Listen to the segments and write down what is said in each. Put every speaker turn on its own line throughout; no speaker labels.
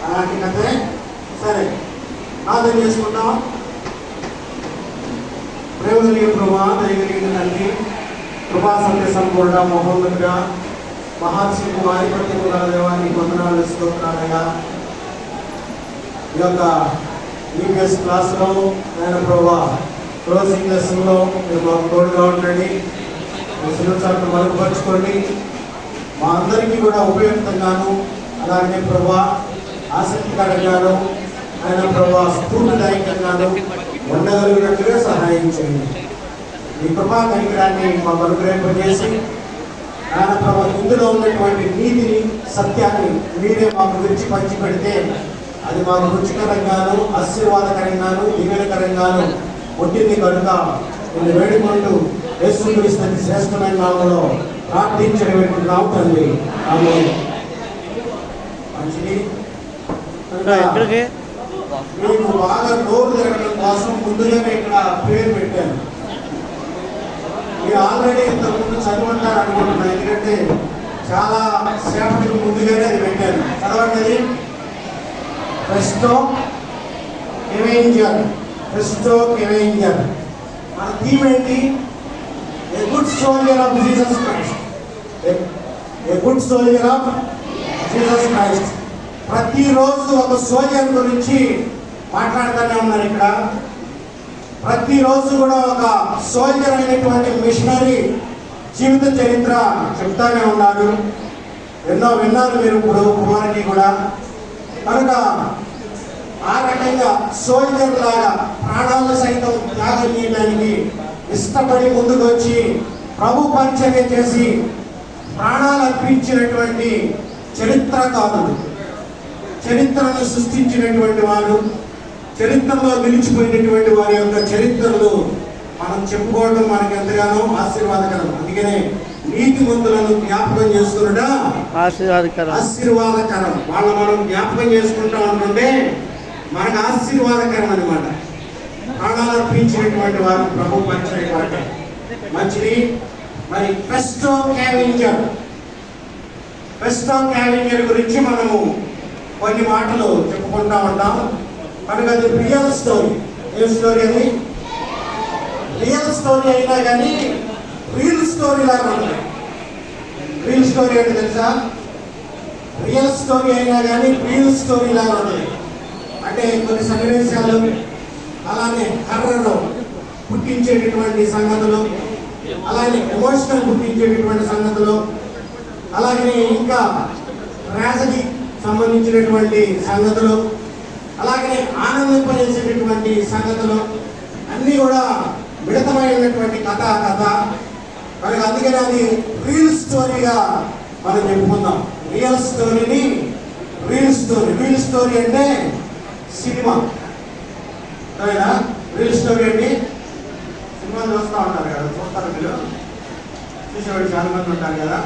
అలాంటి కథే. సరే ప్రార్థన చేసుకుంటాం. ప్రేమ కలిగిన ప్రభా, దయగలిగిన తండ్రి, కృపా సత్య సంపూర్ణ మహోన్నతుగా మహాశిల్పు ఆధిపత్యము గల దేవానికి వందనాలు స్తోత్రాలయ్యా. ఈ యొక్క ఈపీఎస్ క్లాసులో ఆయన ప్రభా క్లోజింగ్ లెసన్లో మీరు మాకు తోడుగా ఉండండి. సులుచాలను మరుగుపరచుకోండి. మా అందరికీ కూడా ఉపయుక్తంగాను, అలాగే ప్రభా ఆసక్తికరంగాను, ఆయన ప్రభా స్ఫూర్తిదాయకంగాను ఉండగలిగినట్లుగా సహాయం చేయండి. ఈ కృపా కనికరాన్ని మాకు అనుగ్రహింపజేసి ఆయన ప్రభా ఇందులో ఉన్నటువంటి నీతిని, సత్యాన్ని మీరే మాకు గురించి పంచిపెడితే అది మాకు రుచికరంగాను, ఆశీర్వాదకరంగాను, దీవెనకరంగాను పుట్టింది కనుక నేను వేడుకుంటూ యేసుక్రీస్తు శ్రేష్టమైన నామములో ప్రార్థించడం పెట్టుకున్నాం తండ్రి. ఆమేన్. మంచిది. మీకు బాగా నోరు తిరగడం కోసం ముందుగానే ఇక్కడ పేరు పెట్టాను. మీరు ఆల్రెడీ ఇంతకుముందు చదువుంటారు అనుకుంటున్నాను, ఎందుకంటే చాలా సేపటికి ముందుగానే అది పెట్టాను. చదవండి. Christo Avenger. Christo Avenger. మన థీమ్ ఏంటి? A good soldier of Jesus Christ. A good soldier of Jesus Christ. ప్రతిరోజు ఒక సోల్జర్ గురించి మాట్లాడుతూనే ఉన్నారు ఇక్కడ. ప్రతిరోజు కూడా ఒక సోల్జర్ అయినటువంటి మిషనరీ జీవిత చరిత్ర చెప్తానే ఉన్నారు. ఎన్నో విన్నారు మీరు ఇప్పుడు కుమారుని కూడా. కనుక ఆ రకంగా సోల్జర్ లాగా ప్రాణాలను సైతం త్యాగం చేయడానికి ఇష్టపడి ముందుకు వచ్చి ప్రభు పరిచర్య చేసి ప్రాణాలు అర్పించినటువంటి చరిత్రకారులు, చరిత్రను సృష్టించినటువంటి వారు, చరిత్రలో నిలిచిపోయినటువంటి వారి యొక్క చరిత్రలు మనం చెప్పుకోవడం మనకి ఎంతగానో ఆశీర్వాదకరం. అందుకనే నీతిమంతులను జ్ఞాపకం చేసుకున్నట ఆశీర్వాదకరం. వాళ్ళు మనం జ్ఞాపకం చేసుకుంటాం అనుకుంటే మనకు ఆశీర్వాదకరం అనమాట. ప్రాణాలు అర్పించినటువంటి వారు ప్రభు పరిచయం. మంచిది. మరి ఫెస్టో క్యావెంజర్. ఫెస్టో క్యావెంజర్ గురించి మనము కొన్ని మాటలు చెప్పుకుంటా ఉంటాం. కనుక అది రియల్ స్టోరీ. ఏ స్టోరీ అది? రియల్ స్టోరీ అయినా కానీ రియల్ స్టోరీ లాగా ఉంటుంది. రియల్ స్టోరీ అంటే తెలుసా? రియల్ స్టోరీ అయినా కానీ రియల్ స్టోరీ లాగా ఉంటుంది. అంటే కొన్ని సన్నివేశాలు, అలానే హర్రర్ పుట్టించేటటువంటి సంగతులు, అలాగే ఎమోషనల్ పుట్టించేటటువంటి సంగతులు, అలాగే ఇంకా ట్రాజడీ సంబంధించినటువంటి సంగతులు, అలాగే ఆనందింపజేసేటటువంటి సంగతులు అన్నీ కూడా మిళితమైనటువంటి కథ. మనకి అందుకని అది రియల్ స్టోరీగా మనం చెప్పుకుందాం. రియల్ స్టోరీని రియల్ స్టోరీ. రియల్ స్టోరీ అంటే సినిమా. సరేనా? రియల్ స్టోరీ అంటే సినిమాలు చూస్తూ ఉంటారు కదా, చూస్తారు మీరు, చూసేవాళ్ళు చాలా మంది ఉంటారు కదా,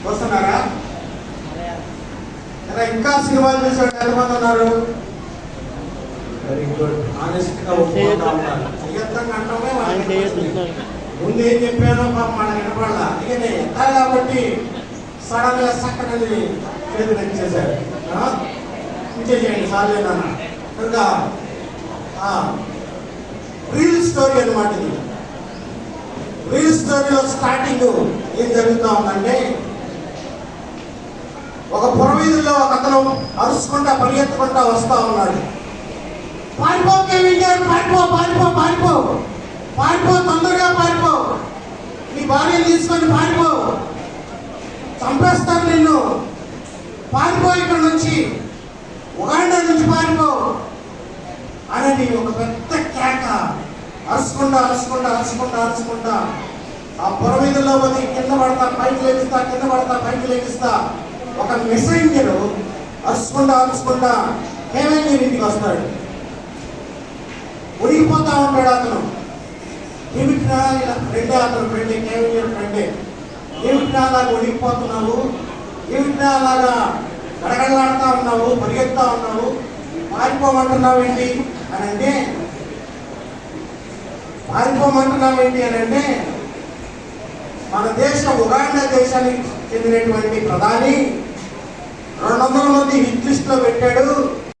చూస్తున్నారా? కదా ఇంకా సినిమాలు చూసేవాళ్ళు ఎంతమంది ఉన్నారు? Very good. ఆనెస్ట్గా ఒప్పుకుంటా ఉంటారు. చెయ్యొద్దని అంటామే ముందు ఏం చెప్పానో పాపం మనకి వినపడాల. అందుకనే ఎంత కాబట్టి సడన్ గా సక్కనని చేతులు ఇచ్చేసారు. ఇచ్చేసేయండి సార్లేనా. కనుక రియల్ స్టోరీ అనమాట ఇది. రియల్ స్టోరీలో స్టార్టింగ్ ఏం జరుగుతూ ఉందంటే, ఒక పురవీధుల్లో ఒక అతను అరుచుకుంటా పరిగెత్తుకుంటా వస్తా ఉన్నాడు. పారిపో కేవీఆర్, పారిపో పారిపో పారిపో పారిపో, తొందరగా పారిపో, నీ భార్యను తీసుకొని పారిపో, చంపేస్తారు నిన్ను, పారిపో ఇక్కడ నుంచి, ఉగాండా నుంచి పారిపో అనేది ఒక పెద్ద కేక. అరుచుకుంటా అరుచుకుంటా అరుచుకుంటా అరుచుకుంటా ఆ పురవీధుల్లో పోతే కింద పడతా పైకి లేపిస్తా, కింద పడతా పైకి లేపిస్తా. ఒక మెసెంజర్ అరుచుకుంటా అరుచుకుంటా కేవెంజర్ ఇంటికి వస్తాడు. ఉడికిపోతా ఉంటాడు అతను. ఏమిట్రా ఇలా ఫ్రెండే, అతను ఫ్రెండే, కేవెంజర్ ఫ్రెండే. ఏమిట్రా అలాగా ఉడికిపోతున్నావు, ఏమిట్రా అలాగా గడగడలాడుతూ ఉన్నావు, పరిగెత్తా ఉన్నావు, పారిపోమంటున్నావు ఏంటి అని అంటే, మన దేశం ఉగాండా దేశానికి చెందినటువంటి ప్రధాని 200 మంది హిట్ లిస్ట్ లో పెట్టాడు.